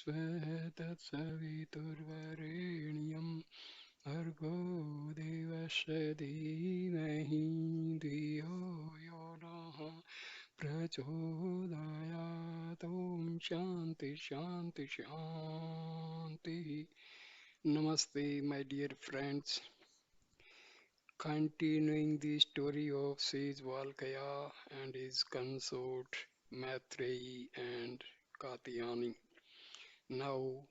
तत्सवितुर्वरेण्यं भर्गो देवस्य धीमहि धियो यो नः प्रचोदयात् ॐ शान्ति शान्ति शान्तिः. Namaste, my dear friends. Continuing the story of Sage Valkaya and his consort Maitreyi and Katayani. Now,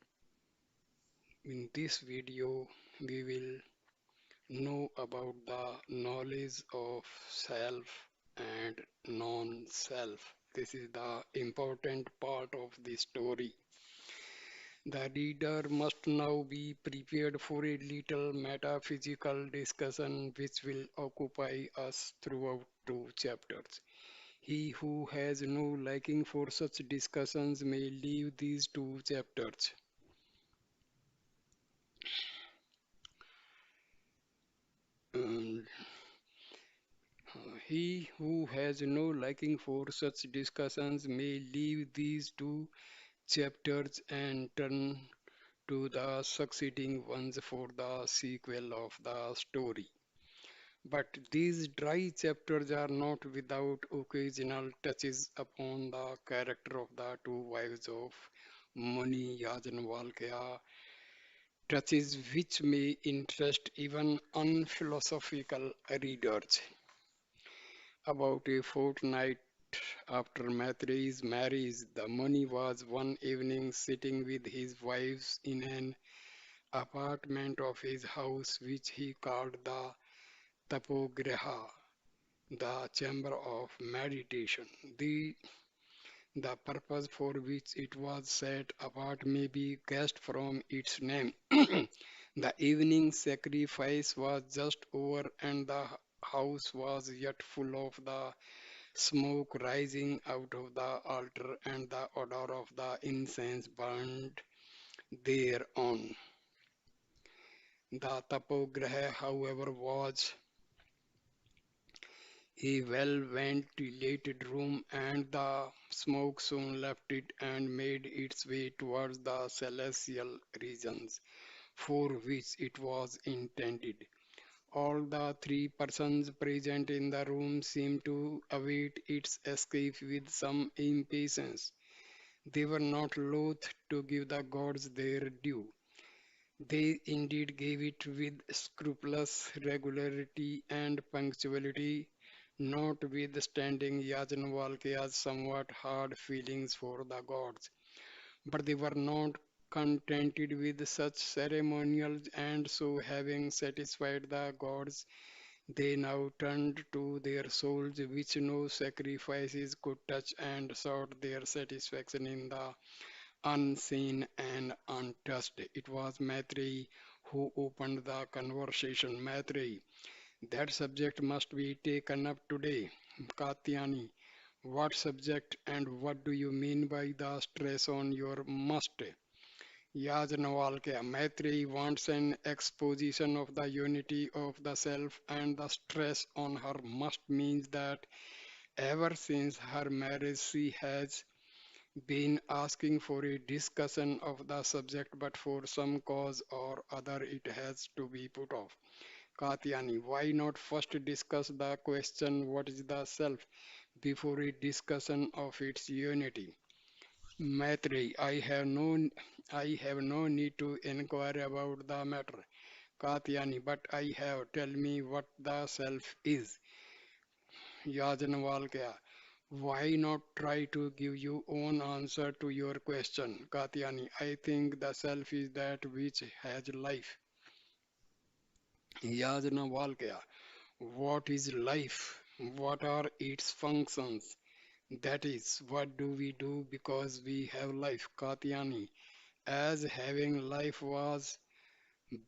in this video, we will know about the knowledge of self and non-self. This is the important part of the story. The reader must now be prepared for a little metaphysical discussion which will occupy us throughout two chapters. He who has no liking for such discussions may leave these two chapters. Um, he who has no liking for such discussions may leave these two chapters and turn to the succeeding ones for the sequel of the story. But these dry chapters are not without occasional touches upon the character of the two wives of Muni Yajnavalkya, touches which may interest even unphilosophical readers. About a fortnight after Maitreyi's marriage, the Muni was one evening sitting with his wives in an apartment of his house which he called the Tapogriha, the chamber of meditation. The purpose for which it was set apart may be guessed from its name. The evening sacrifice was just over, and the house was yet full of the smoke rising out of the altar, and the odor of the incense burned thereon. The Tapograha, however, was a well-ventilated room, and the smoke soon left it and made its way towards the celestial regions for which it was intended. All the three persons present in the room seemed to await its escape with some impatience. They were not loath to give the gods their due. They indeed gave it with scrupulous regularity and punctuality, notwithstanding Yajnavalkya's somewhat hard feelings for the gods. But they were not contented with such ceremonials, and so having satisfied the gods, they now turned to their souls, which no sacrifices could touch, and sought their satisfaction in the unseen and untouched. It was Maitreyi who opened the conversation. Maitreyi, that subject must be taken up today. Katyani, what subject and what do you mean by the stress on your must? Yajnavalkya, Maitreyi wants an exposition of the unity of the self, and the stress on her must means that ever since her marriage she has been asking for a discussion of the subject, but for some cause or other it has to be put off. Katyani, why not first discuss the question what is the self before a discussion of its unity? Maitreyi, I have no need to inquire about the matter. Katyani, but I have. Tell me what the self is. Yajnavalkya, why not try to give your own answer to your question? Katyani, I think the self is that which has life. Yajnavalkya, what is life? What are its functions? That is, what do we do because we have life? Katyani, as having life was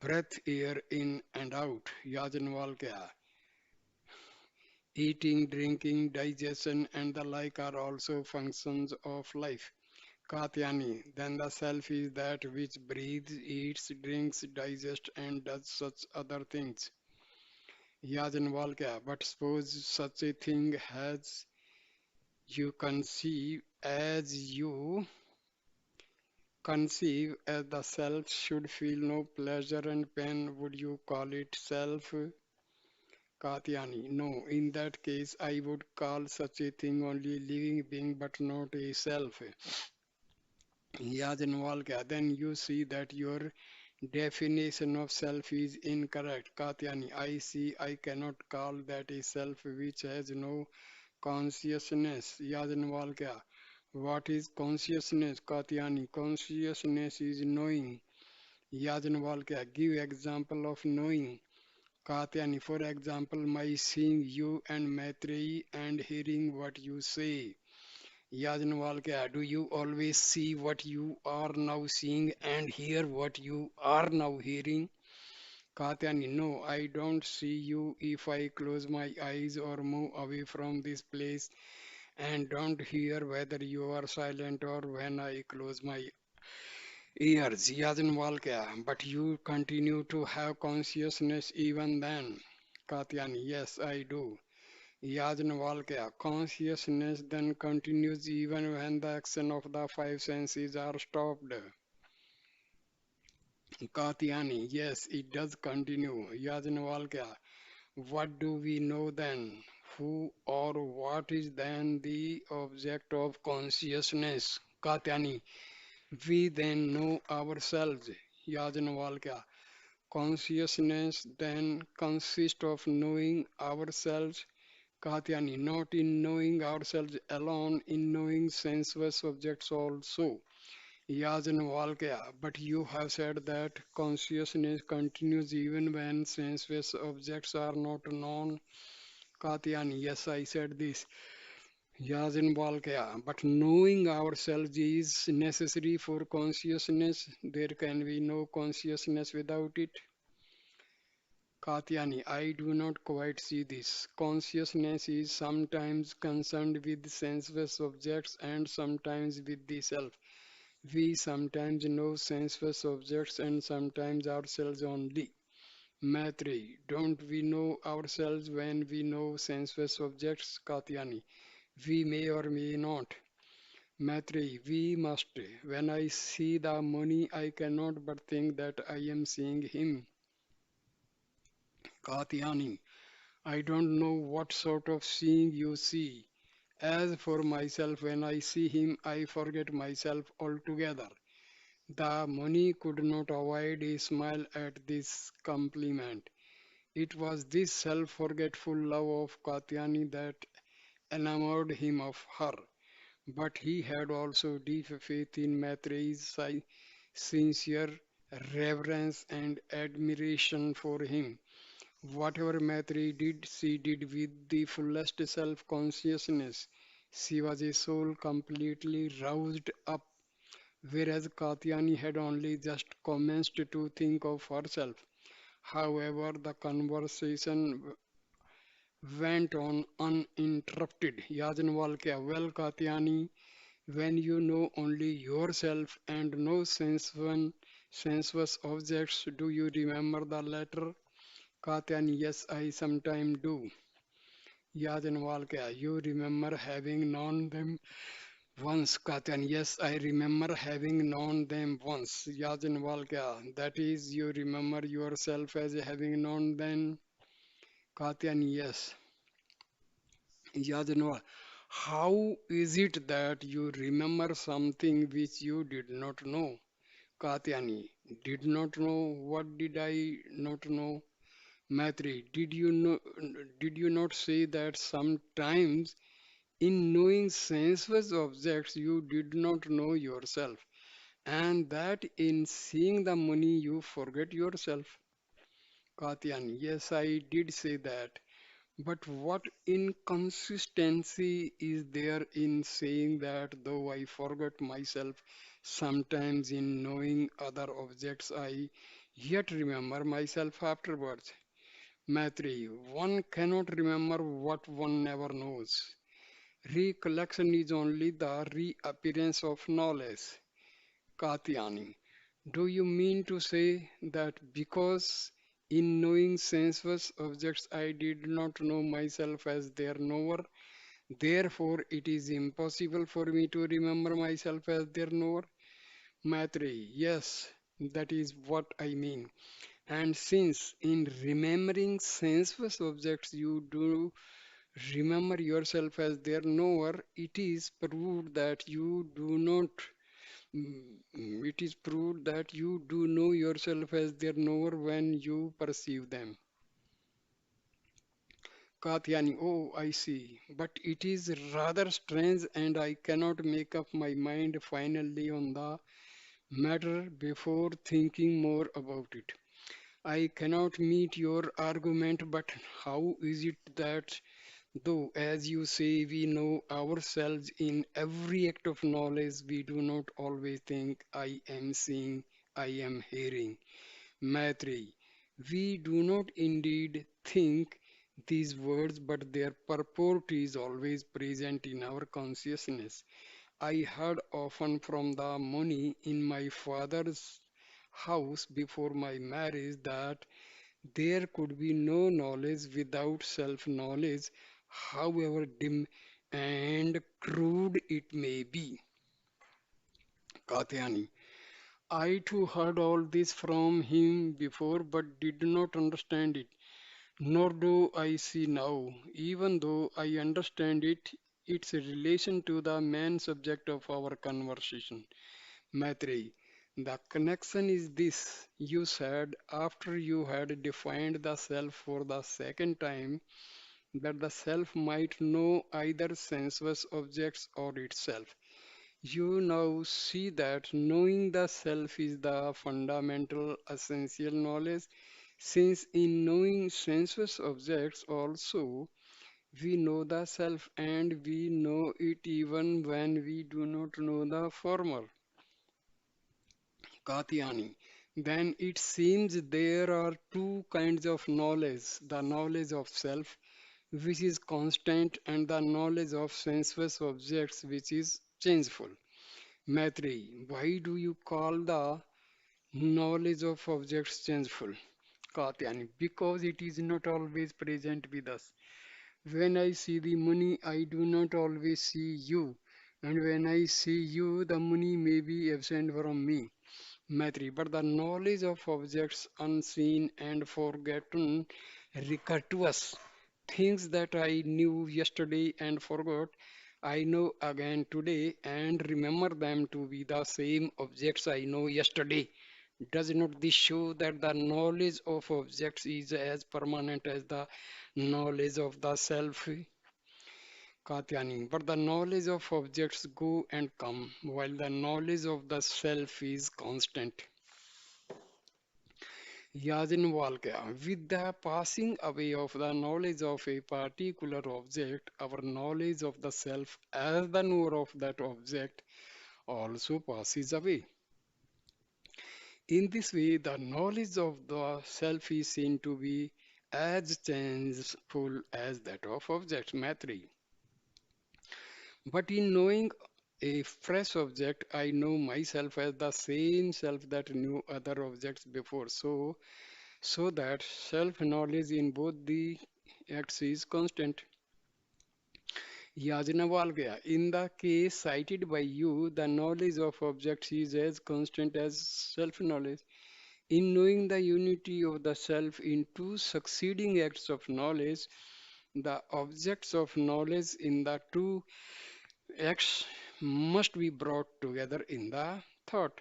breath, air in and out. Yajnavalkya, eating, drinking, digestion, and the like are also functions of life. Katyani, then the self is that which breathes, eats, drinks, digests, and does such other things. Yajnavalkya, but suppose such a thing as you conceive, as you conceive as the self should feel no pleasure and pain, would you call it self? Katyani, no, in that case I would call such a thing only living being but not a self. Yajnavalkya, then you see that your definition of self is incorrect. Katyani, I see I cannot call that a self which has no consciousness. Yajnavalkya, what is consciousness? Katyani, consciousness is knowing. Yajnavalkya, give example of knowing. Katyani, for example, my seeing you and Maitreyi and hearing what you say. Yajnavalkya, do you always see what you are now seeing and hear what you are now hearing? Katyani, no, I don't see you if I close my eyes or move away from this place and don't hear whether you are silent or when I close my ears. Yajnavalkya, but you continue to have consciousness even then. Katyani, yes, I do. Yajnavalkya, consciousness then continues even when the action of the five senses are stopped. Katyani, yes, it does continue. Yajnavalkya, what do we know then? Who or what is then the object of consciousness? Katyani, we then know ourselves. Yajnavalkya, consciousness then consists of knowing ourselves. Katyani, not in knowing ourselves alone, in knowing sensuous objects also. Yajnavalkya, but you have said that consciousness continues even when sensuous objects are not known. Katyani, yes, I said this. Yajnavalkya, but knowing ourselves is necessary for consciousness. There can be no consciousness without it. Katyani, I do not quite see this. Consciousness is sometimes concerned with sensuous objects and sometimes with the self. We sometimes know sensuous objects and sometimes ourselves only. Maitreyi, don't we know ourselves when we know sensuous objects? Katyani, we may or may not. Maitreyi, we must. When I see the money, I cannot but think that I am seeing him. Katyani, I don't know what sort of seeing you see. As for myself, when I see him, I forget myself altogether. The money could not avoid a smile at this compliment. It was this self forgetful love of Katyani that enamored him of her. But he had also deep faith in Maitreyi's sincere reverence and admiration for him. Whatever Maitreyi did, she did with the fullest self consciousness. She was a soul completely roused up, whereas Katyani had only just commenced to think of herself. However, the conversation went on uninterrupted. Yajnavalkya, well, Katyani, when you know only yourself and no sensuous objects, do you remember the latter? Katyani, yes, I sometimes do. Yajnavalkya, you remember having known them once. Katyani, yes, I remember having known them once. Yajnavalkya, that is, you remember yourself as having known them. Katyani, yes. Yajnavalkya, how is it that you remember something which you did not know? Katyani, did not know. What did I not know? Maitri, did you not say that sometimes in knowing sensuous objects you did not know yourself, and that in seeing the money you forget yourself? Katyani, yes, I did say that. But what inconsistency is there in saying that though I forgot myself sometimes in knowing other objects, I yet remember myself afterwards? Maitri, one cannot remember what one never knows. Recollection is only the reappearance of knowledge. Katyani, do you mean to say that because in knowing sensuous objects I did not know myself as their knower, therefore it is impossible for me to remember myself as their knower? Maitreyi, yes, that is what I mean. And since in remembering sensuous objects you do remember yourself as their knower, it is proved that you do not. It is proved that you do know yourself as their knower when you perceive them. Katyani, oh, I see. But it is rather strange, and I cannot make up my mind finally on the matter before thinking more about it. I cannot meet your argument, but how is it that, though, as you say, we know ourselves in every act of knowledge, we do not always think, I am seeing, I am hearing? Maitreyi, we do not indeed think these words, but their purport is always present in our consciousness. I heard often from the Muni in my father's house before my marriage that there could be no knowledge without self knowledge, however dim and crude it may be. Katyani, I too heard all this from him before but did not understand it, nor do I see now, even though I understand it, its relation to the main subject of our conversation. Maitreyi, the connection is this. You said after you had defined the self for the second time that the self might know either sensuous objects or itself. You now see that knowing the self is the fundamental essential knowledge, since in knowing sensuous objects also we know the self and we know it even when we do not know the former. Katyani. Then it seems there are two kinds of knowledge, the knowledge of self, which is constant, and the knowledge of sensuous objects, which is changeful. Maitreyi, why do you call the knowledge of objects changeful? Katyani, because it is not always present with us. When I see the Muni, I do not always see you, and when I see you, the Muni may be absent from me. Maitri, but the knowledge of objects unseen and forgotten recur to us. Things that I knew yesterday and forgot, I know again today and remember them to be the same objects I know yesterday. Does not this show that the knowledge of objects is as permanent as the knowledge of the self? Katyani, but the knowledge of objects go and come, while the knowledge of the self is constant. Yajnavalkya, with the passing away of the knowledge of a particular object, our knowledge of the self as the knower of that object also passes away. In this way, the knowledge of the self is seen to be as changeful as that of objects, Maitreyi. But in knowing a fresh object, I know myself as the same self that knew other objects before. So that self-knowledge in both the acts is constant. Yajnavalkya, in the case cited by you, the knowledge of objects is as constant as self-knowledge. In knowing the unity of the self in two succeeding acts of knowledge, the objects of knowledge in the two acts must be brought together in the thought.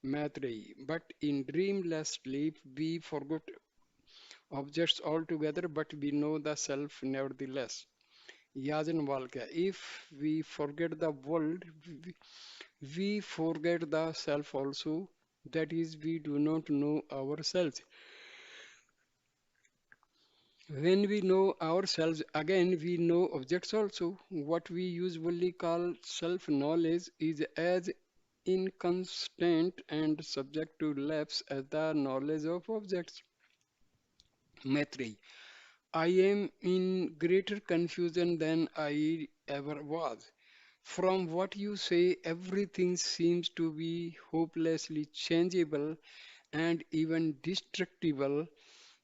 Maitreyi, but in dreamless sleep we forgot objects altogether, but we know the self nevertheless. Yajnavalkya, if we forget the world, we forget the self also. That is, we do not know ourselves. When we know ourselves again, we know objects also. What we usually call self knowledge is as inconstant and subject to lapse as the knowledge of objects. Maitreyi, I am in greater confusion than I ever was. From what you say, everything seems to be hopelessly changeable and even destructible.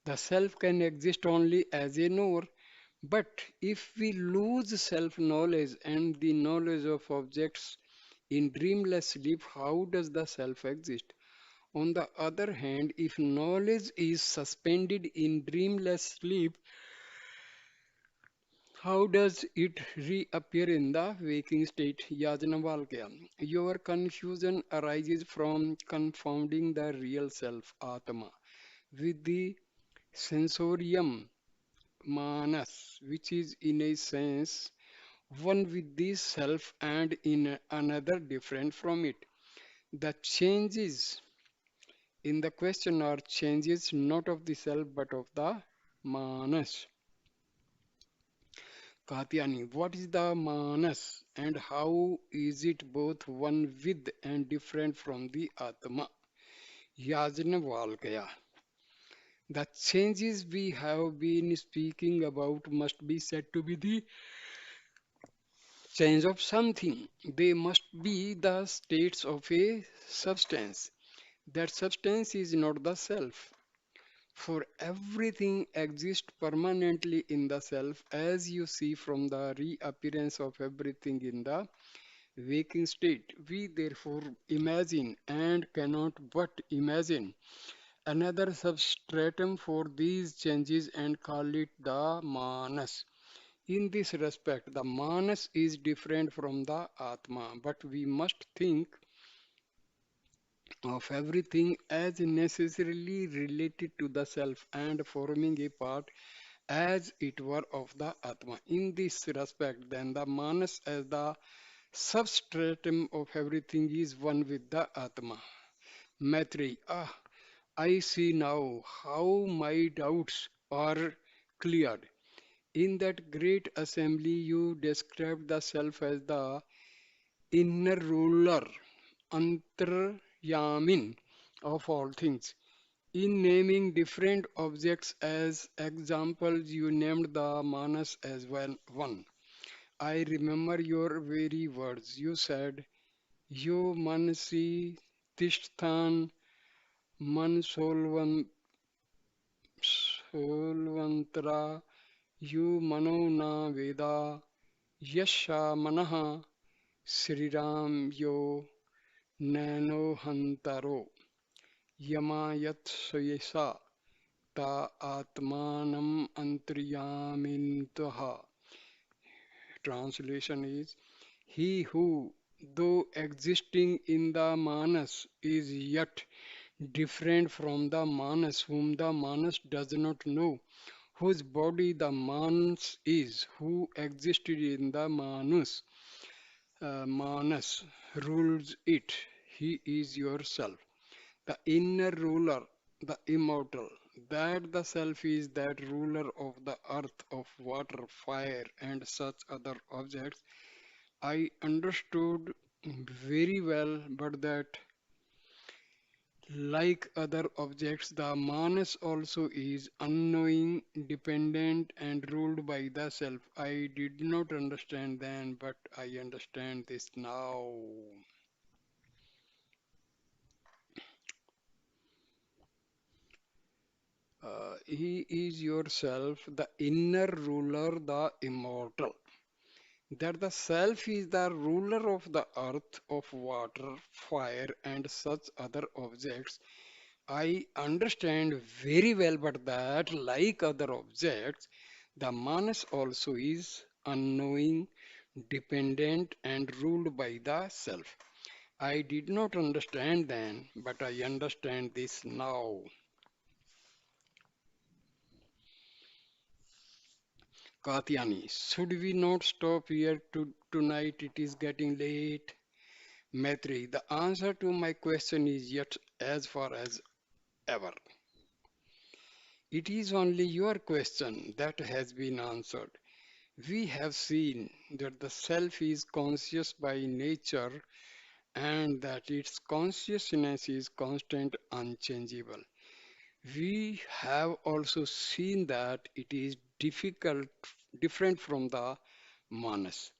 The self can exist only as a knower. But if we lose self knowledge and the knowledge of objects, In dreamless sleep, how does the self exist? On the other hand, if knowledge is suspended in dreamless sleep, how does it reappear in the waking state? Yajnavalkya. Your confusion arises from confounding the real self, Atma, with the sensorium, Manas, which is in a sense one with the self and in another different from it. The changes in the question are changes not of the self but of the Manas. Katyani, what is the Manas and how is it both one with and different from the Atma? Yajnavalkya. The changes we have been speaking about must be said to be the change of something. They must be the states of a substance. That substance is not the self. For everything exists permanently in the self, as you see from the reappearance of everything in the waking state. We therefore imagine and cannot but imagine another substratum for these changes and call it the manas. In this respect, the manas is different from the atma, but we must think of everything as necessarily related to the self and forming a part as it were of the atma. In this respect, then the manas as the substratum of everything is one with the atma. Maitreyi, I see now how my doubts are cleared. In that great assembly, you described the self as the inner ruler, Antaryamin of all things. In naming different objects as examples, you named the Manas as one. I remember your very words. You said, Yo Manasi Tishthan Man Solvantra You Mano Na Veda Yasha Manaha Sriram Yo Nano Hantaro Yamayat Soyesa Ta Atmanam Antriyamintaha. Translation is He who, though existing in the Manas, is yet different from the Manas, whom the Manas does not know, whose body the Manas is, who existed in the Manas, rules it. He is yourself. The inner ruler, the immortal, that the self is that ruler of the earth, of water, fire, and such other objects. I understood very well, but that like other objects, the manas also is unknowing, dependent, and ruled by the self. I did not understand then, but I understand this now. He is yourself, the inner ruler, the immortal. That the self is the ruler of the earth, of water, fire, and such other objects. I understand very well, but that, like other objects, the manas also is unknowing, dependent, and ruled by the self. I did not understand then, but I understand this now. Katyani, should we not stop here tonight? It is getting late. Maitreyi, the answer to my question is yet as far as ever. It is only your question that has been answered. We have seen that the self is conscious by nature and that its consciousness is constant, unchangeable. We have also seen that it is different from the manas.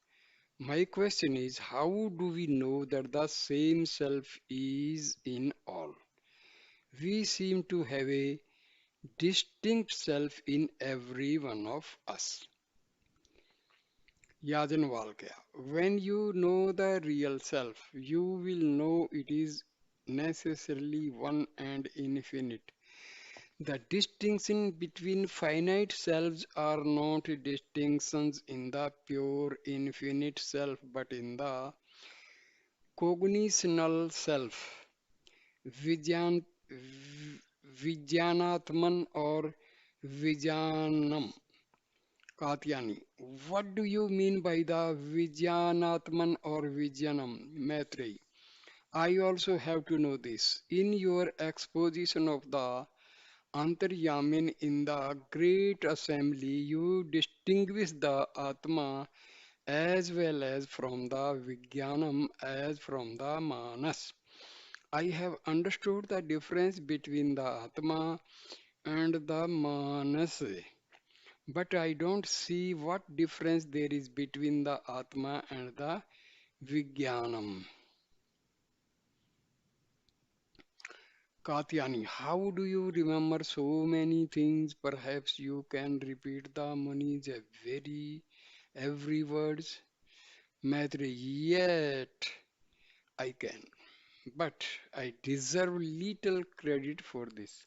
My question is, how do we know that the same self is in all? We seem to have a distinct self in every one of us. Yajnavalkya. When you know the real self, you will know it is necessarily one and infinite. The distinction between finite selves are not distinctions in the pure infinite self, but in the cognitional self, Vijyan, Vijnanatman or Vijnanam. Katyani. What do you mean by the Vijnanatman or Vijnanam, Maitreyi? I also have to know this. In your exposition of the Antaryamin in the Great Assembly, you distinguish the Atma as well as from the Vijnanam as from the Manas. I have understood the difference between the Atma and the Manas, but I don't see what difference there is between the Atma and the Vijnanam. Katyani, how do you remember so many things? Perhaps you can repeat the Muni's every words. Maitreyi, yet I can, but I deserve little credit for this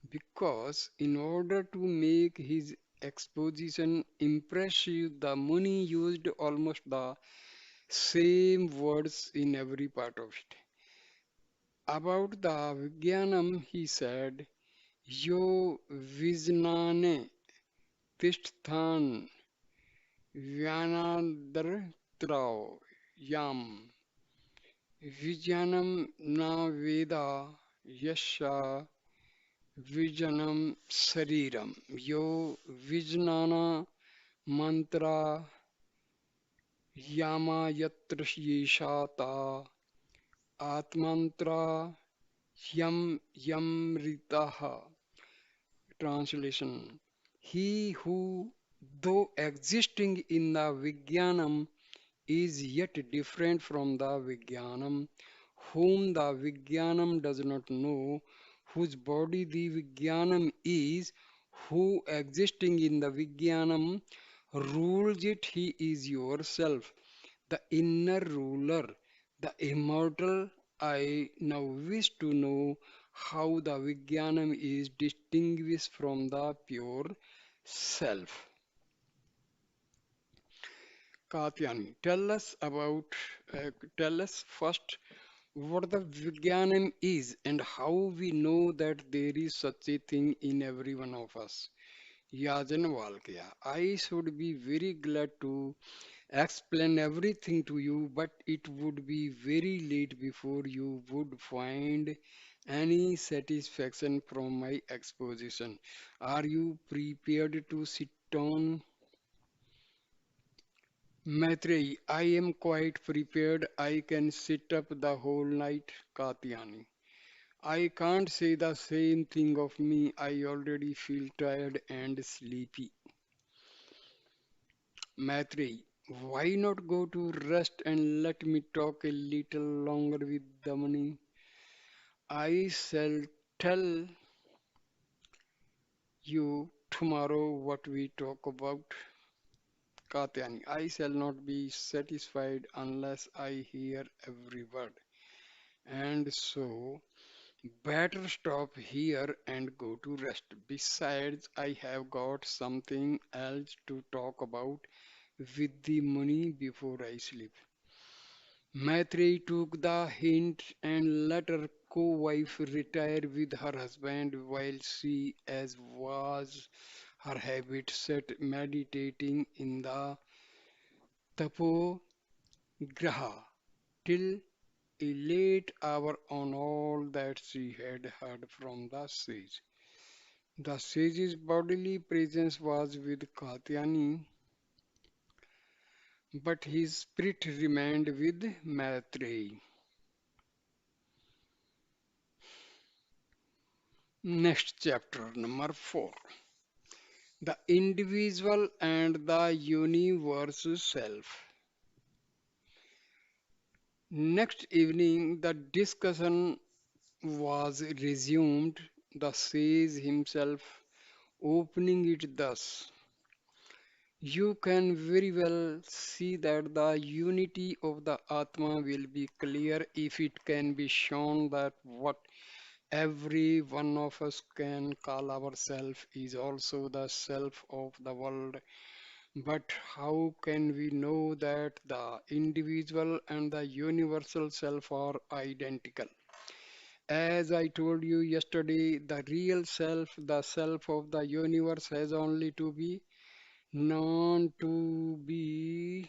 because in order to make his exposition impressive, the Muni used almost the same words in every part of it. About the Vijnanam, he said, Yo Vijnane Tishthan Vyanadar Yam Vijnanam Na Veda Yasha Vijnanam Sariram Yo Vijnana Mantra Yama Yatra Yeshata Atmantra Yam Yamritaha. Translation. He who, though existing in the Vijnanam, is yet different from the Vijnanam, whom the Vijnanam does not know, whose body the Vijnanam is, who existing in the Vijnanam rules it, he is yourself, the inner ruler, the immortal. I now wish to know how the Vijnanam is distinguished from the pure self. Katyani, tell us first what the Vijnanam is and how we know that there is such a thing in every one of us. Yajnavalkya, I should be very glad to explain everything to you, but it would be very late before you would find any satisfaction from my exposition. Are you prepared to sit down? Maitreyi, I am quite prepared. I can sit up the whole night. Katyani. I can't say the same thing of me. I already feel tired and sleepy. Maitreyi, why not go to rest and let me talk a little longer with Damani? I shall tell you tomorrow what we talk about. Katyani, I shall not be satisfied unless I hear every word. And so, better stop here and go to rest. Besides, I have got something else to talk about with the money before I sleep. Maitreyi took the hint and let her co-wife retire with her husband while she, as was her habit, sat meditating in the tapo graha till a late hour on all that she had heard from the sage. The sage's bodily presence was with Katyani, but his spirit remained with Maitreyi. Next chapter, number 4. The individual and the universe self. Next evening, the discussion was resumed, the sage himself opening it thus. You can very well see that the unity of the Atma will be clear if it can be shown that what every one of us can call ourself is also the self of the world. But how can we know that the individual and the universal self are identical? As I told you yesterday, the real self, the self of the universe, has only to be known to be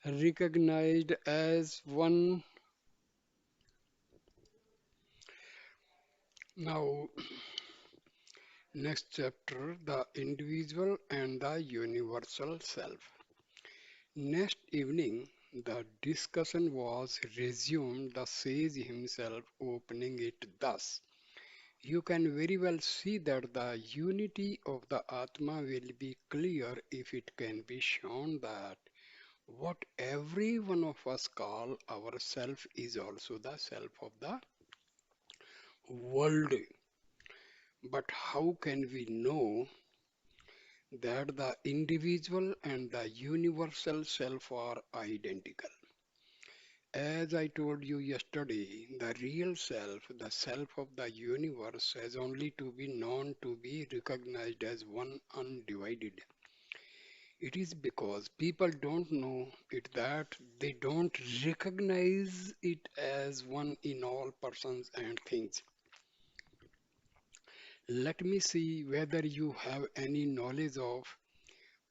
recognized as one. Now, next chapter, the individual and the universal self. Next evening, the discussion was resumed, the sage himself opening it thus. You can very well see that the unity of the Atma will be clear if it can be shown that what every one of us call ourself is also the self of the world. But how can we know that the individual and the universal self are identical? As I told you yesterday, the real self, the self of the universe, has only to be known to be recognized as one undivided. It is because people don't know it that they don't recognize it as one in all persons and things. Let me see whether you have any knowledge of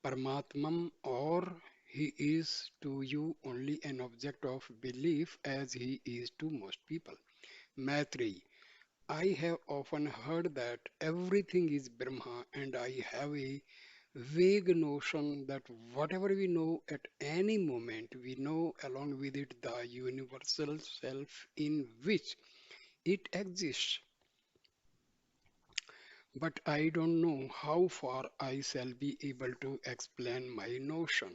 Paramatmam or he is to you only an object of belief as he is to most people. Maitreyi, I have often heard that everything is Brahma, and I have a vague notion that whatever we know at any moment, we know along with it the universal self in which it exists. But I don't know how far I shall be able to explain my notion.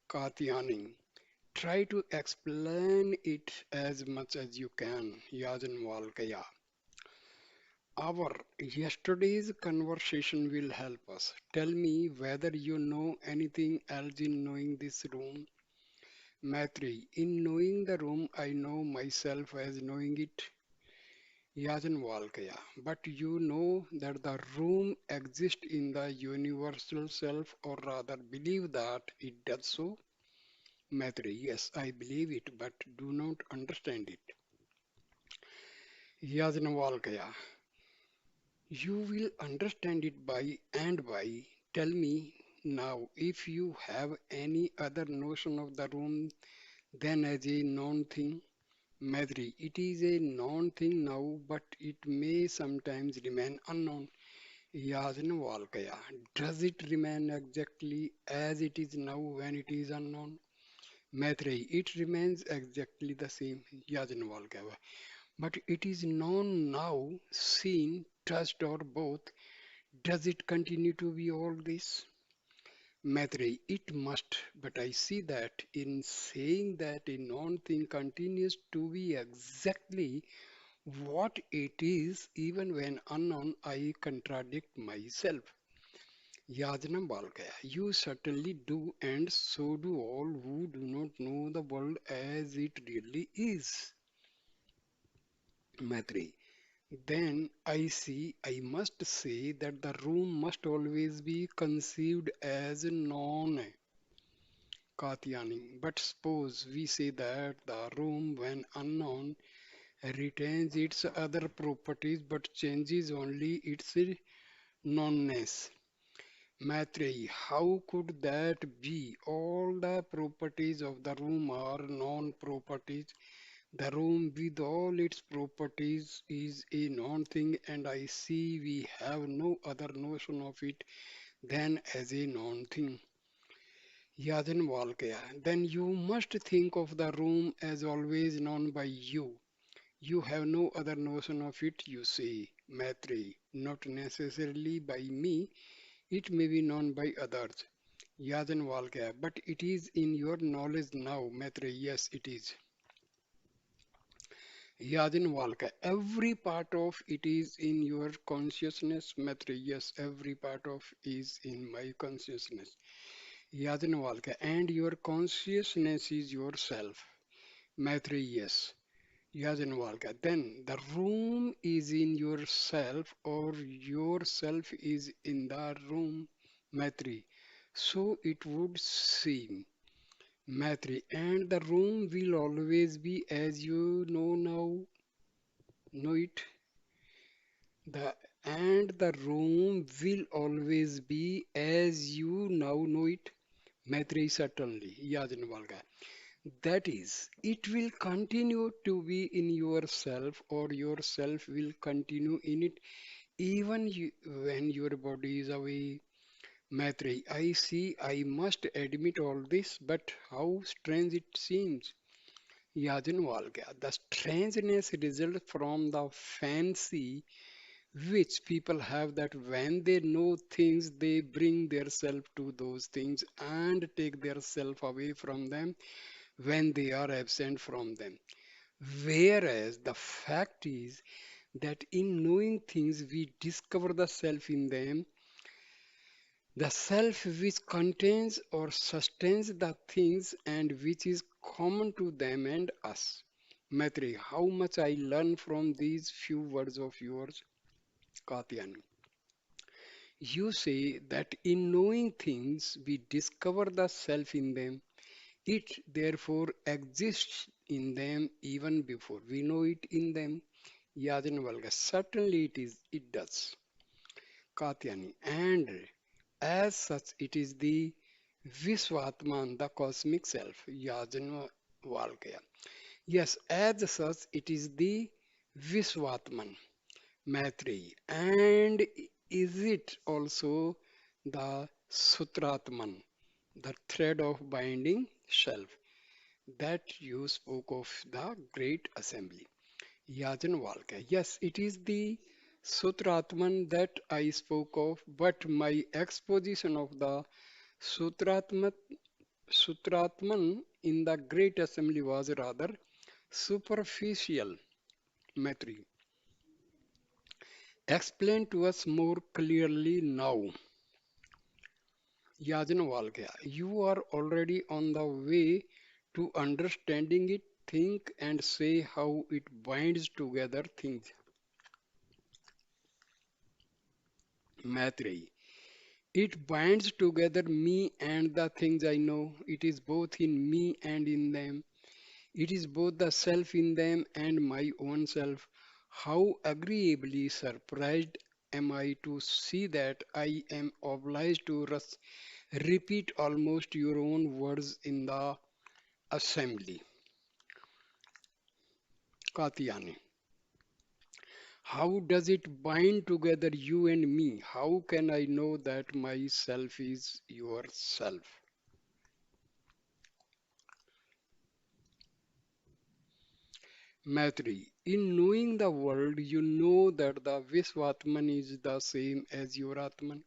Katayani, try to explain it as much as you can. Yajnavalkya. Our yesterday's conversation will help us. Tell me whether you know anything else in knowing this room. Maitreyi, in knowing the room, I know myself as knowing it. Yajnavalkya, but you know that the room exists in the universal self, or rather believe that it does so. Maitreyi, yes, I believe it, but do not understand it. Yajnavalkya, you will understand it by and by. Tell me now if you have any other notion of the room than as a known thing. Maitreyi, it is a known thing now, but it may sometimes remain unknown. Yajnavalkya, does it remain exactly as it is now when it is unknown? Maitreyi, it remains exactly the same. Yajnavalkya, but it is known now, seen, touched, or both. Does it continue to be all this? Maitreyi, it must, but I see that in saying that a known thing continues to be exactly what it is, even when unknown, I contradict myself. Yajnavalkya, you certainly do, and so do all who do not know the world as it really is. Maitreyi, then I must say that the room must always be conceived as known. Katyani. But suppose we say that the room, when unknown, retains its other properties but changes only its knownness. Maitreyi, how could that be? All the properties of the room are known properties. The room with all its properties is a known thing, and I see we have no other notion of it than as a known thing. Yajnavalkya, then you must think of the room as always known by you. You have no other notion of it, you say. Maitreyi, not necessarily by me, it may be known by others. Yajnavalkya, but it is in your knowledge now. Maitreyi, yes, it is. Yajnavalkya, every part of it is in your consciousness. Maitreyi, yes, every part of is in my consciousness. Yajnavalkya, and your consciousness is yourself. Maitreyi, yes. Yajnavalkya, then the room is in yourself or yourself is in the room. Maitreyi, so it would seem. Maitreyi, and the room will always be as you know now, know it. The and the room will always be as you now know it. Maitreyi, certainly. Yajnavalkya. That is, it will continue to be in yourself, or yourself will continue in it, even when your body is away. Maitreyi, I see, I must admit all this, but how strange it seems. Yajnavalkya, the strangeness results from the fancy which people have that when they know things, they bring their self to those things and take their self away from them when they are absent from them. Whereas the fact is that in knowing things, we discover the self in them, the self which contains or sustains the things and which is common to them and us. Maitreyi, how much I learn from these few words of yours, Katyani. You say that in knowing things, we discover the self in them. It therefore exists in them even before we know it in them. Yajnavalkya, certainly it does. Katyani, and as such it is the Visvatman, the cosmic self. Yajnavalkya. Yes, as such it is the Visvatman, Maitreyi. And is it also the Sutratman, the thread of binding self that you spoke of the great assembly? Yajnavalkya. Yes, it is the Sutratman that I spoke of, but my exposition of the Sutratman, Sutratman in the great assembly was rather superficial. Maitreyi, explain to us more clearly now. Yajnavalkya, you are already on the way to understanding it. Think and say how it binds together things. Maitreyi, it binds together me and the things I know. It is both in me and in them. It is both the self in them and my own self. How agreeably surprised am I to see that I am obliged to repeat almost your own words in the assembly. Katyani. How does it bind together you and me? How can I know that myself is yourself? Maitri, in knowing the world, you know that the Visvatman is the same as your Atman.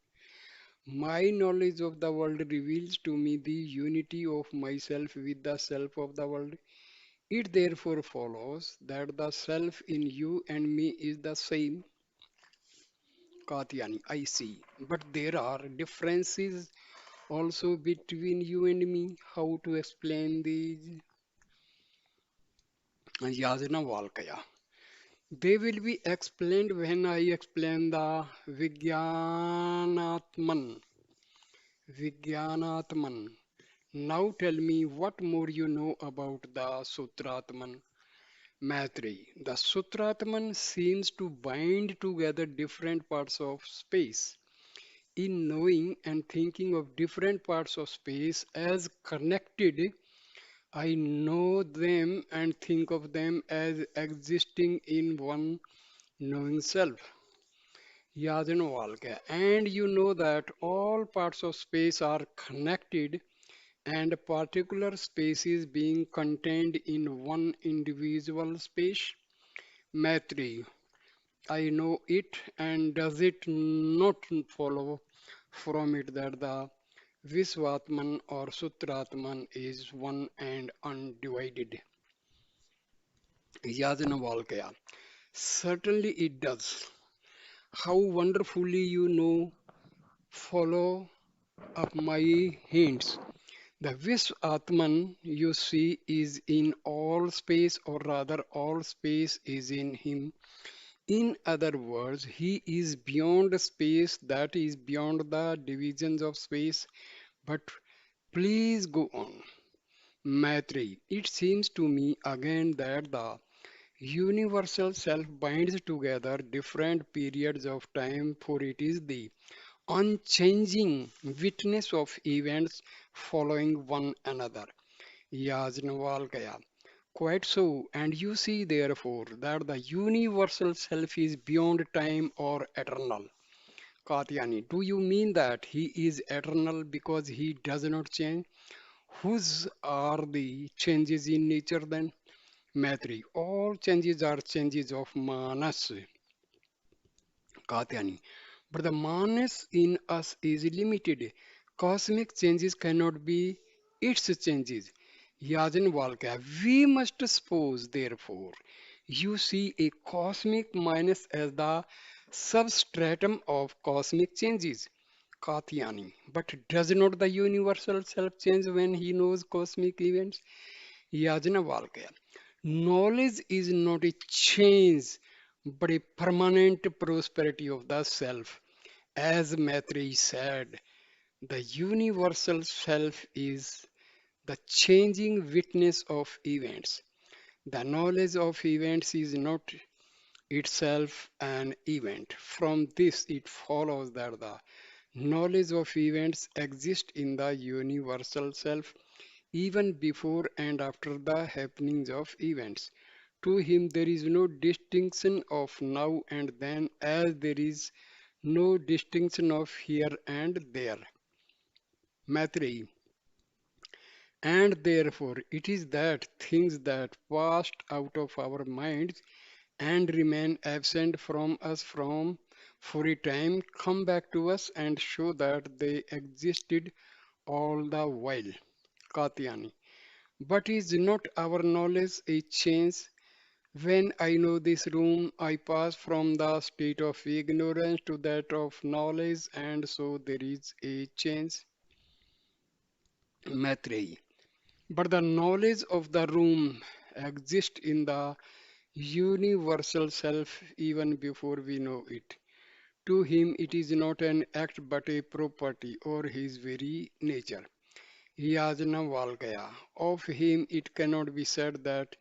My knowledge of the world reveals to me the unity of myself with the self of the world. It therefore follows that the self in you and me is the same. Katyani, I see. But there are differences also between you and me. How to explain these? Yajnavalkya. They will be explained when I explain the Vijnanatman. Vijnanatman. Now tell me what more you know about the Sutratman. Maitreyi. The Sutratman seems to bind together different parts of space. In knowing and thinking of different parts of space as connected, I know them and think of them as existing in one knowing self. Yajnavalkya. And you know that all parts of space are connected and particular spaces being contained in one individual space. Maitreyi. I know it, and does it not follow from it that the Visvatman or Sutratman is one and undivided? Yajnavalkya. Certainly it does. How wonderfully you know, follow up my hints. The Vish Atman you see is in all space, or rather, all space is in him. In other words, he is beyond space, that is, beyond the divisions of space. But please go on. Maitreyi, it seems to me again that the universal self binds together different periods of time, for it is the unchanging witness of events following one another. Yajnavalkya. Quite so, and you see therefore that the universal self is beyond time or eternal. Katayani, do you mean that he is eternal because he does not change? Whose are the changes in nature then? Maitri, all changes are changes of manas. Katyani. But the manas in us is limited. Cosmic changes cannot be its changes. Yajnavalkya, we must suppose, therefore, you see a cosmic minus as the substratum of cosmic changes. Katyani. But does not the universal self change when he knows cosmic events? Yajnavalkya. Knowledge is not a change, but a permanent prosperity of the self. As Maitreyi said, the universal self is the changing witness of events. The knowledge of events is not itself an event. From this, it follows that the knowledge of events exists in the universal self even before and after the happenings of events. To him, there is no distinction of now and then, as there is no distinction of here and there. Maitreyi. And therefore, it is that things that passed out of our minds and remain absent from us from for a time come back to us and show that they existed all the while. Katyani. But is not our knowledge a change? When I know this room, I pass from the state of ignorance to that of knowledge, and so there is a change. Maitreyi. But the knowledge of the room exists in the universal self even before we know it. To him, it is not an act but a property or his very nature. Yajnavalkya. Of him, it cannot be said that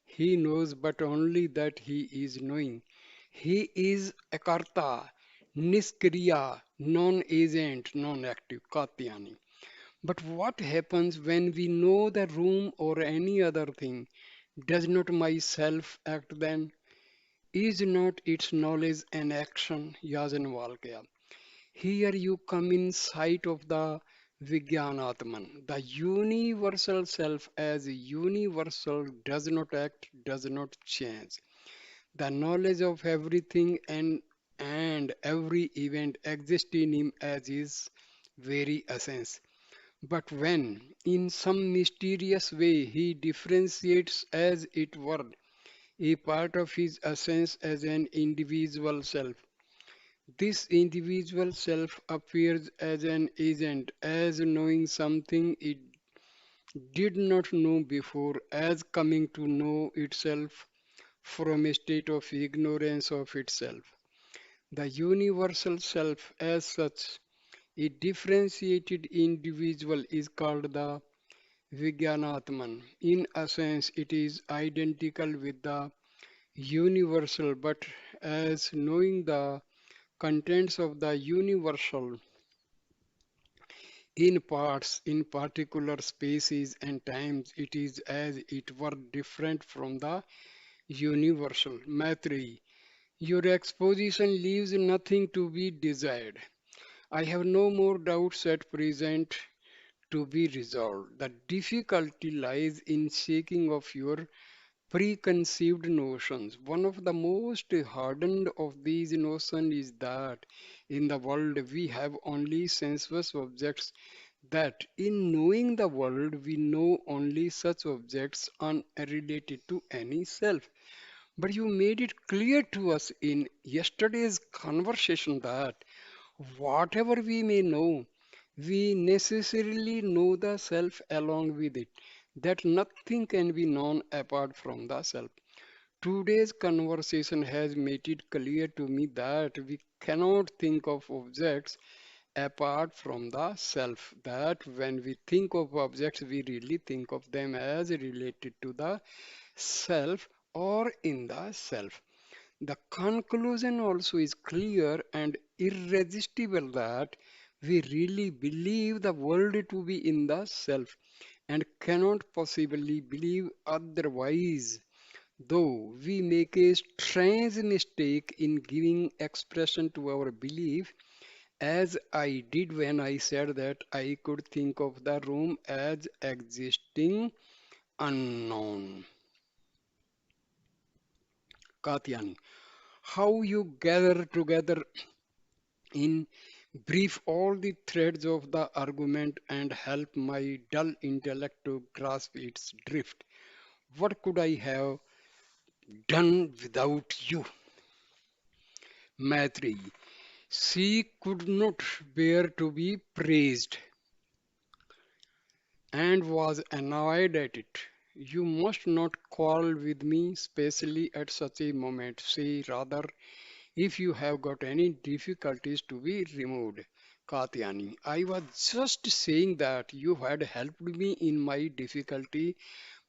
he knows, but only that he is knowing. He is akarta, niskriya, non-agent, non-active, katyani. But what happens when we know the room or any other thing? Does not myself act then? Is not its knowledge an action? Yajnavalkya. Here you come in sight of the Vijnanatman. The universal self as universal does not act, does not change. The knowledge of everything and every event exists in him as his very essence. But when, in some mysterious way, he differentiates, as it were, a part of his essence as an individual self, this individual self appears as an agent, as knowing something it did not know before, as coming to know itself from a state of ignorance of itself. The universal self, as such, a differentiated individual, is called the Vijnanatman. In essence, it is identical with the universal, but as knowing the contents of the universal in parts, in particular spaces and times, it is as it were different from the universal. Maitreyi, your exposition leaves nothing to be desired. I have no more doubts at present to be resolved. The difficulty lies in shaking off your preconceived notions. One of the most hardened of these notions is that in the world we have only sensuous objects. that in knowing the world we know only such objects unrelated to any self. But you made it clear to us in yesterday's conversation that whatever we may know, we necessarily know the self along with it, that nothing can be known apart from the self. Today's conversation has made it clear to me that we cannot think of objects apart from the self. That when we think of objects, we really think of them as related to the self or in the self. The conclusion also is clear and irresistible that we really believe the world to be in the self and cannot possibly believe otherwise. Though we make a strange mistake in giving expression to our belief, as I did when I said that I could think of the room as existing unknown. Katyani, how you gather together in brief all the threads of the argument and help my dull intellect to grasp its drift. What could I have done without you, Maitreyi? She could not bear to be praised and was annoyed at it. You must not quarrel with me, especially at such a moment. Say rather, if you have got any difficulties to be removed. Katyani, I was just saying that you had helped me in my difficulty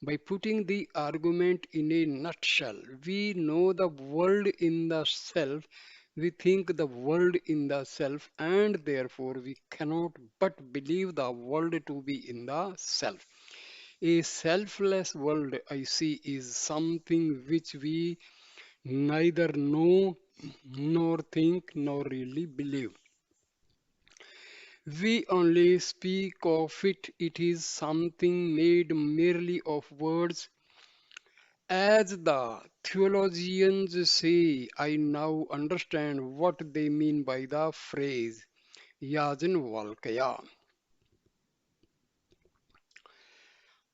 by putting the argument in a nutshell. We know the world in the self, we think the world in the self, and therefore we cannot but believe the world to be in the self. A selfless world, I see, is something which we neither know nor think nor really believe. We only speak of it, it is something made merely of words. As the theologians say, I now understand what they mean by the phrase Yajnavalkya.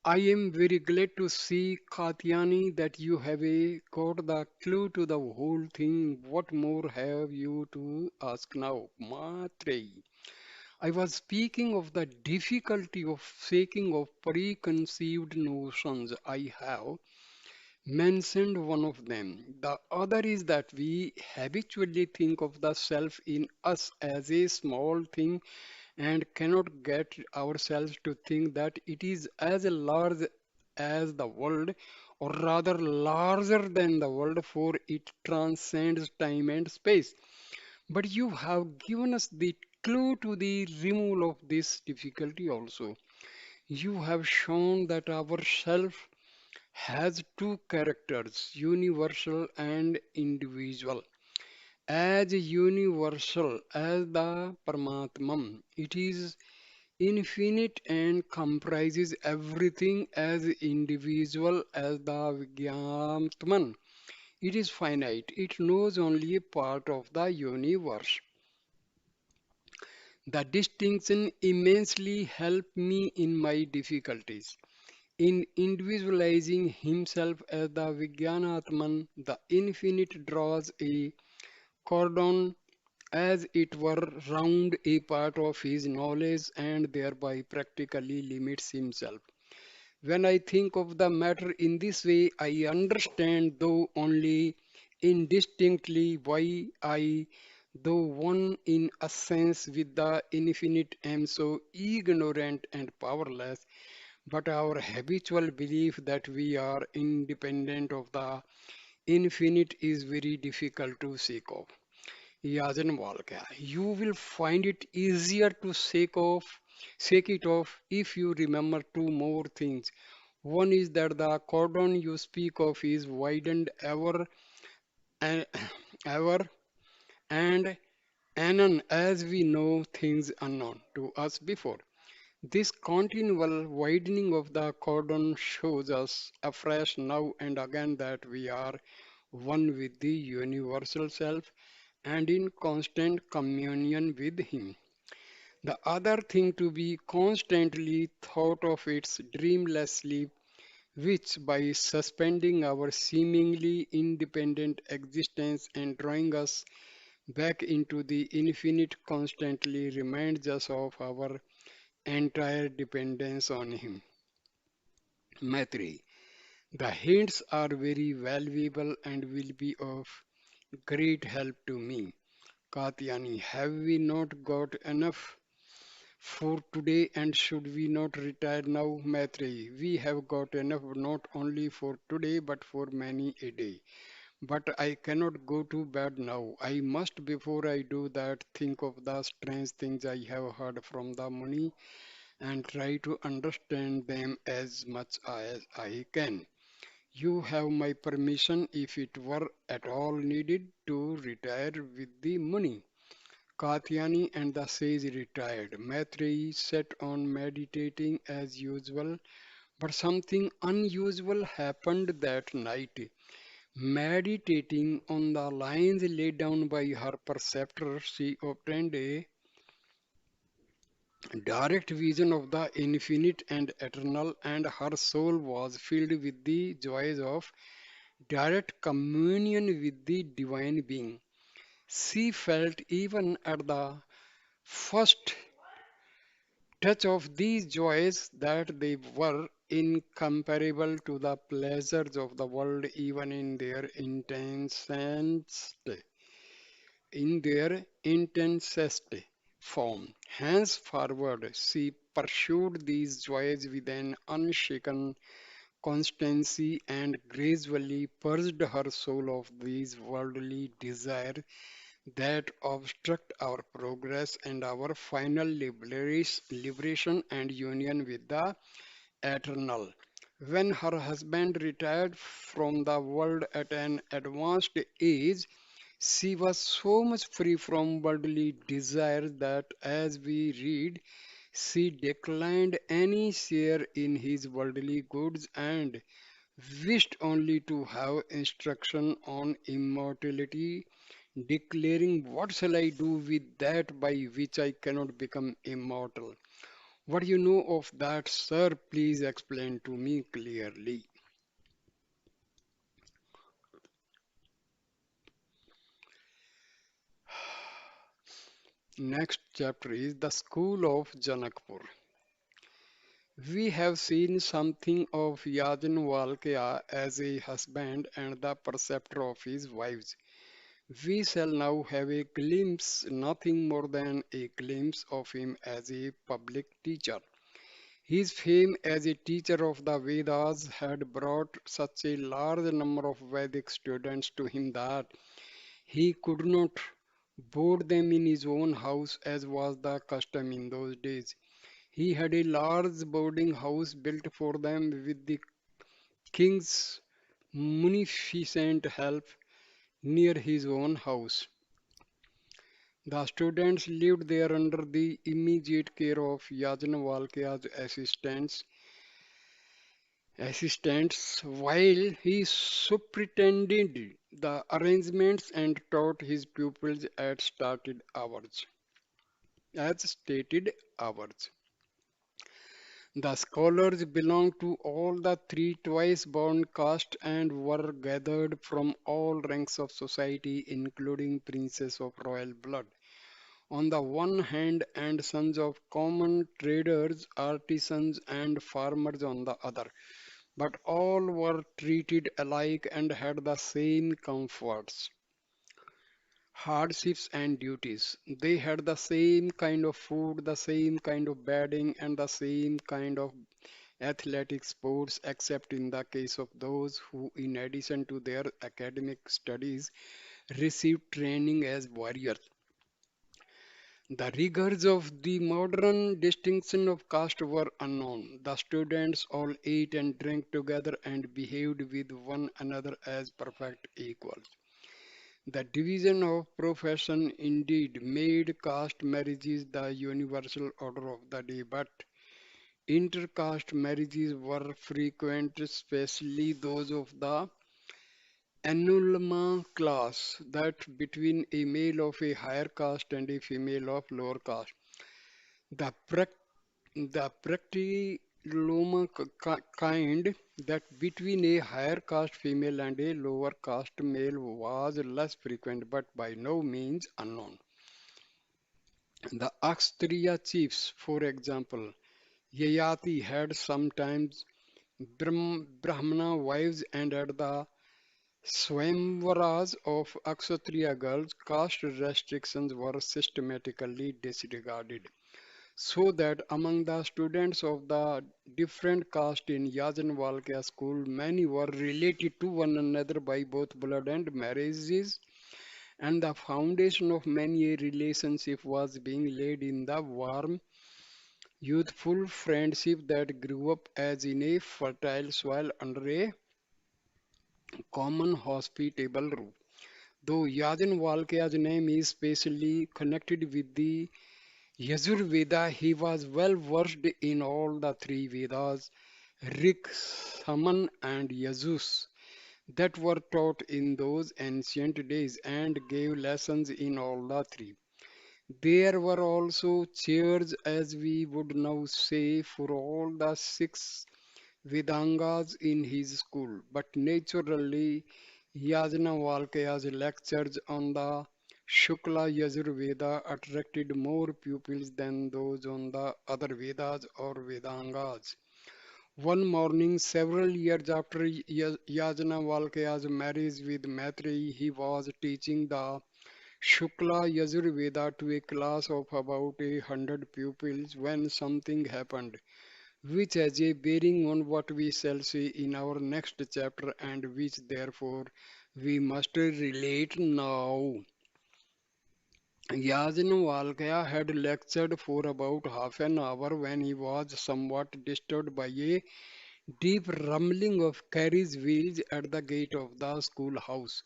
I am very glad to see, Katyani, that you have got the clue to the whole thing. What more have you to ask now, Maitreyi? I was speaking of the difficulty of shaking off preconceived notions. I have mentioned one of them. The other is that we habitually think of the self in us as a small thing and cannot get ourselves to think that it is as large as the world, or rather larger than the world, for it transcends time and space. But you have given us the clue to the removal of this difficulty also. You have shown that our self has two characters, universal and individual. As universal as the Paramatman, it is infinite and comprises everything. As individual as the Vijnatman, it is finite, it knows only a part of the universe. The distinction immensely helped me in my difficulties. In individualizing himself as the Vijnanatman, the infinite draws a cordon as it were round a part of his knowledge and thereby practically limits himself. When I think of the matter in this way, I understand, though only indistinctly, why I, though one in a sense with the infinite, am so ignorant and powerless. But our habitual belief that we are independent of the infinite is very difficult to shake off. Yajnavalkya, you will find it easier to shake it off if you remember two more things. One is that the cordon you speak of is widened and ever and anon as we know things unknown to us before. This continual widening of the cordon shows us afresh now and again that we are one with the universal self and in constant communion with Him. The other thing to be constantly thought of its dreamless sleep, which by suspending our seemingly independent existence and drawing us back into the infinite constantly reminds us of our entire dependence on him. Maitreyi. The hints are very valuable and will be of great help to me. Katayani, have we not got enough for today and should we not retire now? Maitreyi, we have got enough not only for today but for many a day. But I cannot go to bed now. I must, before I do that, think of the strange things I have heard from the Muni and try to understand them as much as I can. You have my permission if it were at all needed to retire with the money. Katyani and the sage retired. Maitreyi sat on meditating as usual, but something unusual happened that night. Meditating on the lines laid down by her preceptor, she obtained a direct vision of the infinite and eternal, and her soul was filled with the joys of direct communion with the divine being. She felt even at the first touch of these joys that they were incomparable to the pleasures of the world, even in their intensest form. Henceforward, she pursued these joys with an unshaken constancy and gradually purged her soul of these worldly desires that obstruct our progress and our final liberation and union with the eternal. When her husband retired from the world at an advanced age, she was so much free from worldly desires that, as we read, she declined any share in his worldly goods and wished only to have instruction on immortality, declaring, "What shall I do with that by which I cannot become immortal?" What you know of that, sir? Please explain to me clearly. Next chapter is the school of Janakpur. We have seen something of Yajnavalkya as a husband and the preceptor of his wives. We shall now have a glimpse, nothing more than a glimpse of him as a public teacher. His fame as a teacher of the Vedas had brought such a large number of Vedic students to him that he could not board them in his own house as was the custom in those days. He had a large boarding house built for them with the king's munificent help near his own house. The students lived there under the immediate care of Yajnavalkya's assistants while he superintended the arrangements and taught his pupils at stated hours. The scholars belonged to all the three twice born castes and were gathered from all ranks of society, including princes of royal blood on the one hand and sons of common traders, artisans, and farmers on the other. But all were treated alike and had the same comforts, hardships, and duties. They had the same kind of food, the same kind of bedding, and the same kind of athletic sports, except in the case of those who, in addition to their academic studies, received training as warriors. The rigors of the modern distinction of caste were unknown. The students all ate and drank together and behaved with one another as perfect equals. The division of profession indeed made caste marriages the universal order of the day, but intercaste marriages were frequent, especially those of the Anulama class, that between a male of a higher caste and a female of lower caste. The the practiloma kind that between a higher caste female and a lower caste male was less frequent but by no means unknown. The Akstriya chiefs, for example, Yayati had sometimes Brahmana wives, and at the Swayamvaras of Aksatriya girls, caste restrictions were systematically disregarded, so that among the students of the different castes in Yajnavalkya school, many were related to one another by both blood and marriages, and the foundation of many a relationship was being laid in the warm, youthful friendship that grew up as in a fertile soil under a common hospitable roof. Though Yajnavalkya's name is specially connected with the Yajurveda, he was well versed in all the three Vedas, Rig, Saman, and Yajus, that were taught in those ancient days and gave lessons in all the three. There were also chairs, as we would now say, for all the six Vedangas in his school, but naturally Yajnavalkya's lectures on the Shukla Yajurveda attracted more pupils than those on the other Vedas or Vedangas. One morning, several years after Yajnavalkya's marriage with Maitreyi, he was teaching the Shukla Yajurveda to a class of about 100 pupils when something happened which has a bearing on what we shall see in our next chapter and which therefore we must relate now. Yajnavalkya had lectured for about half an hour when he was somewhat disturbed by a deep rumbling of carriage wheels at the gate of the schoolhouse.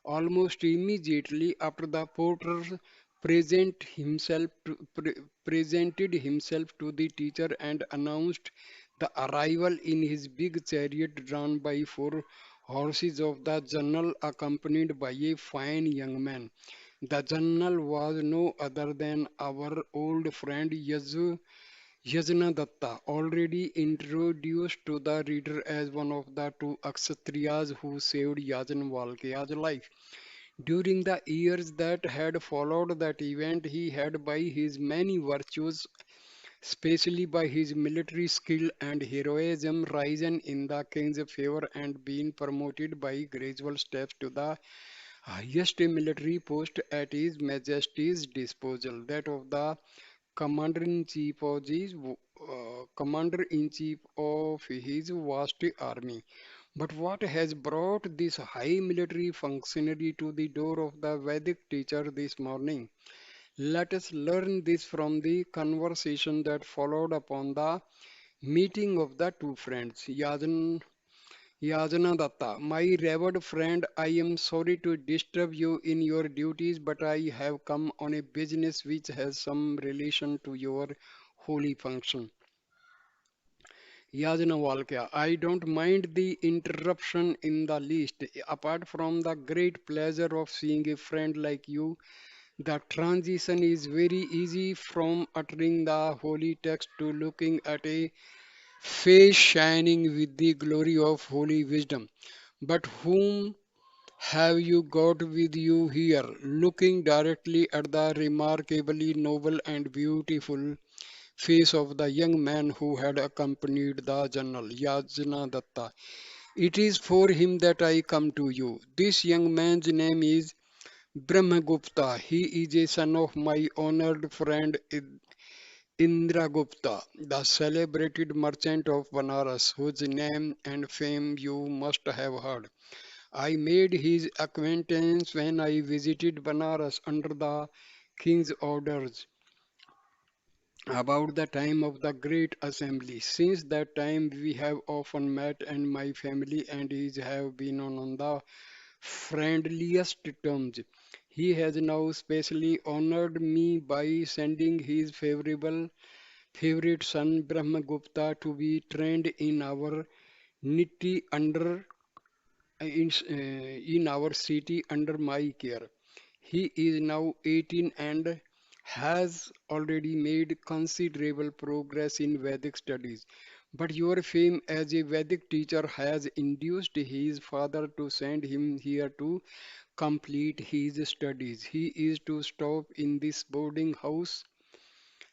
Almost immediately after the porter present himself presented himself to the teacher and announced the arrival in his big chariot drawn by four horses of the general accompanied by a fine young man. The general was no other than our old friend Yajnadatta, already introduced to the reader as one of the two Kshatriyas who saved Yajnavalkya's life. During the years that had followed that event, he had, by his many virtues, especially by his military skill and heroism, risen in the king's favor and been promoted by gradual steps to the highest military post at his majesty's disposal, that of the commander-in-chief of his commander-in-chief of his vast army. But what has brought this high military functionary to the door of the Vedic teacher this morning? Let us learn this from the conversation that followed upon the meeting of the two friends. Yajnadatta, my revered friend, I am sorry to disturb you in your duties, but I have come on a business which has some relation to your holy function. Yajnavalkya, I don't mind the interruption in the least. Apart from the great pleasure of seeing a friend like you, the transition is very easy from uttering the holy text to looking at a face shining with the glory of holy wisdom. But whom have you got with you here? Looking directly at the remarkably noble and beautiful face of the young man who had accompanied the general, Yajnadatta. It is for him that I come to you. This young man's name is Brahmagupta. He is a son of my honored friend Indragupta, the celebrated merchant of Banaras, whose name and fame you must have heard. I made his acquaintance when I visited Banaras under the king's orders about the time of the great assembly. Since that time, we have often met, and my family and his have been on the friendliest terms. He has now specially honored me by sending his favorite son Brahmagupta to be trained in our nitty under in our city under my care. He is now 18 and has already made considerable progress in Vedic studies. But your fame as a Vedic teacher has induced his father to send him here to complete his studies. He is to stop in this boarding house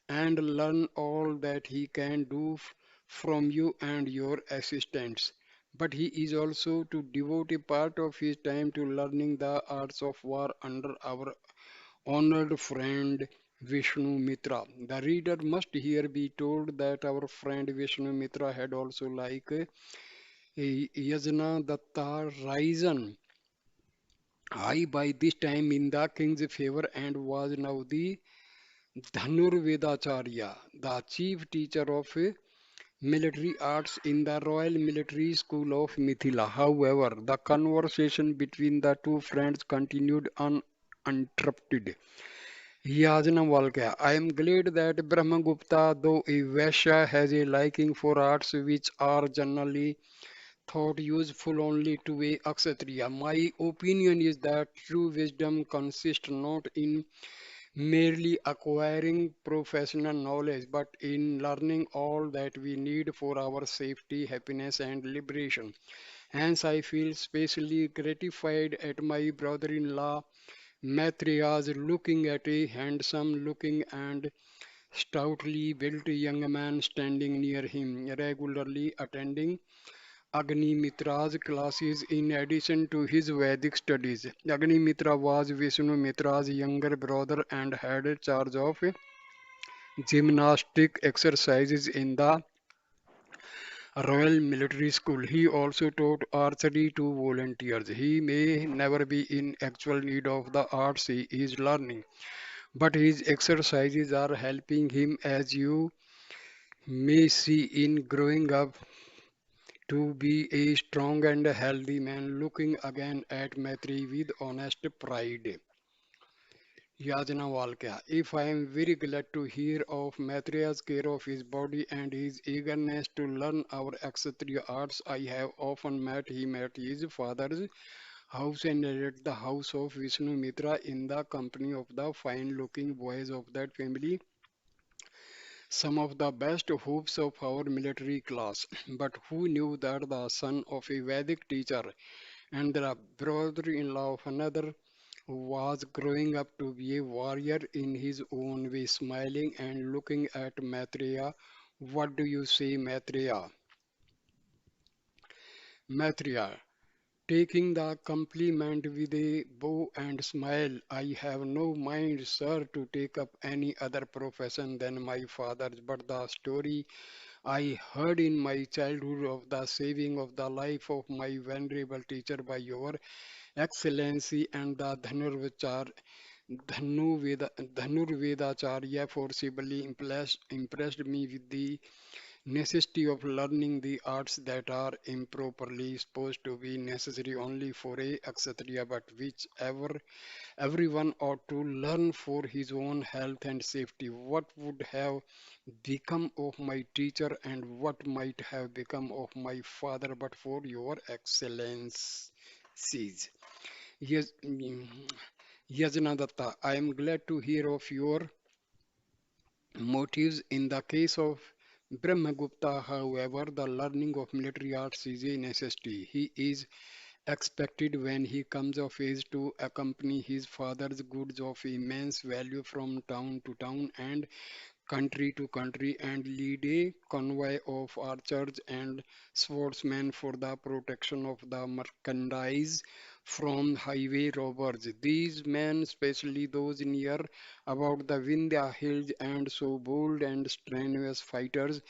and learn all that he can do from you and your assistants. But he is also to devote a part of his time to learning the arts of war under our honored friend Vishnu Mitra. The reader must here be told that our friend Vishnu Mitra had also, like Yajna Datta, risen high by this time in the king's favor and was now the Dhanurvedacharya, the chief teacher of military arts in the Royal Military School of Mithila. However, the conversation between the two friends continued uninterrupted. Yajnavalkya. I am glad that Brahmagupta, though a Vaishya, has a liking for arts which are generally thought useful only to a Kshatriya. My opinion is that true wisdom consists not in merely acquiring professional knowledge, but in learning all that we need for our safety, happiness, and liberation. Hence, I feel specially gratified at my brother in law Maitreya's looking at a handsome looking and stoutly built young man standing near him, regularly attending Agni Mitra's classes in addition to his Vedic studies. Agni Mitra was Vishnu Mitra's younger brother and had charge of gymnastic exercises in the Royal Military School. He also taught archery to volunteers. He may never be in actual need of the arts he is learning, but his exercises are helping him, as you may see, in growing up to be a strong and healthy man. Looking again at Maitreyi with honest pride. Yajnavalkya. If I am very glad to hear of Maitreya's care of his body and his eagerness to learn our Kshatriya arts, I have often met him at his father's house and at the house of Vishnu Mitra in the company of the fine looking boys of that family, some of the best hopes of our military class. But who knew that the son of a Vedic teacher and the brother in law of another was growing up to be a warrior in his own way, smiling and looking at Maitreya. What do you say, Maitreya? Maitreya, taking the compliment with a bow and smile, I have no mind, sir, to take up any other profession than my father's, but the story I heard in my childhood of the saving of the life of my venerable teacher by your Excellency and the Dhanurvedacharya forcibly impressed me with the necessity of learning the arts that are improperly supposed to be necessary only for a Kshatriya, but which everyone ought to learn for his own health and safety. What would have become of my teacher and what might have become of my father but for your excellencies? Yes, Yajnadatta, I am glad to hear of your motives. In the case of Brahmagupta, however, the learning of military arts is a necessity. He is expected when he comes of age to accompany his father's goods of immense value from town to town and country to country and lead a convoy of archers and swordsmen for the protection of the merchandise from highway robbers. These men, especially those near about the Vindhya hills, and so bold and strenuous fighters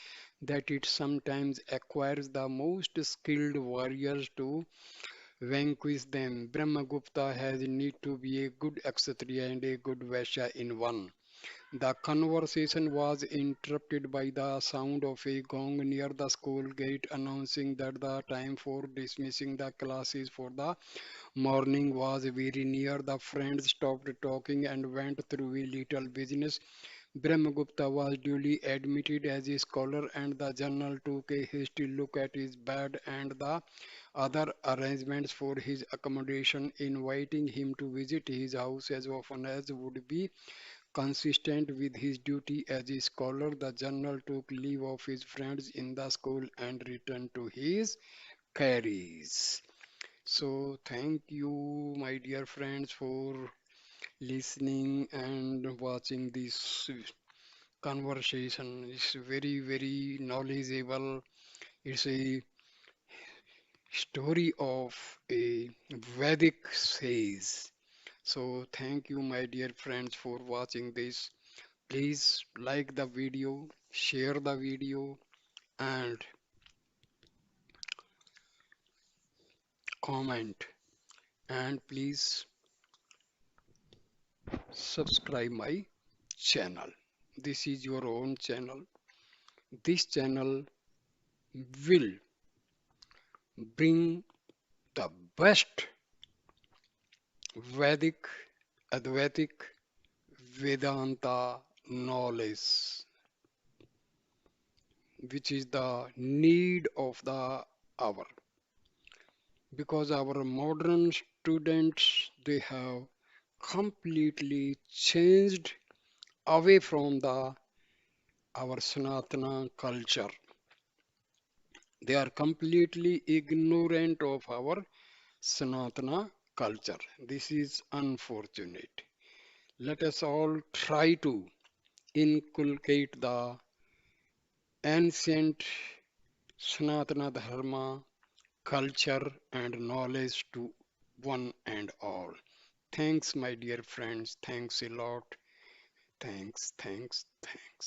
that it sometimes acquires the most skilled warriors to vanquish them. Brahmagupta has need to be a good Kshatriya and a good Vaishya in one. The conversation was interrupted by the sound of a gong near the school gate announcing that the time for dismissing the classes for the morning was very near. The friends stopped talking and went through a little business. Brahmagupta was duly admitted as a scholar, and the general took a hasty look at his bed and the other arrangements for his accommodation, inviting him to visit his house as often as would be Consistent with his duty as a scholar, the general took leave of his friends in the school and returned to his carries. So, thank you, my dear friends, for listening and watching this conversation. It's very, very knowledgeable. It's a story of a Vedic sage. So, thank you, my dear friends, for watching this. Please like the video, share the video, and comment. And please subscribe my channel. This is your own channel. This channel will bring the best Vedic, Advaitic, Vedanta knowledge, which is the need of the hour. Because our modern students, they have completely changed away from the our Sanatana culture. They are completely ignorant of our Sanatana culture. This is unfortunate. Let us all try to inculcate the ancient Sanatana Dharma culture and knowledge to one and all. Thanks, my dear friends. Thanks a lot. Thanks, thanks, thanks.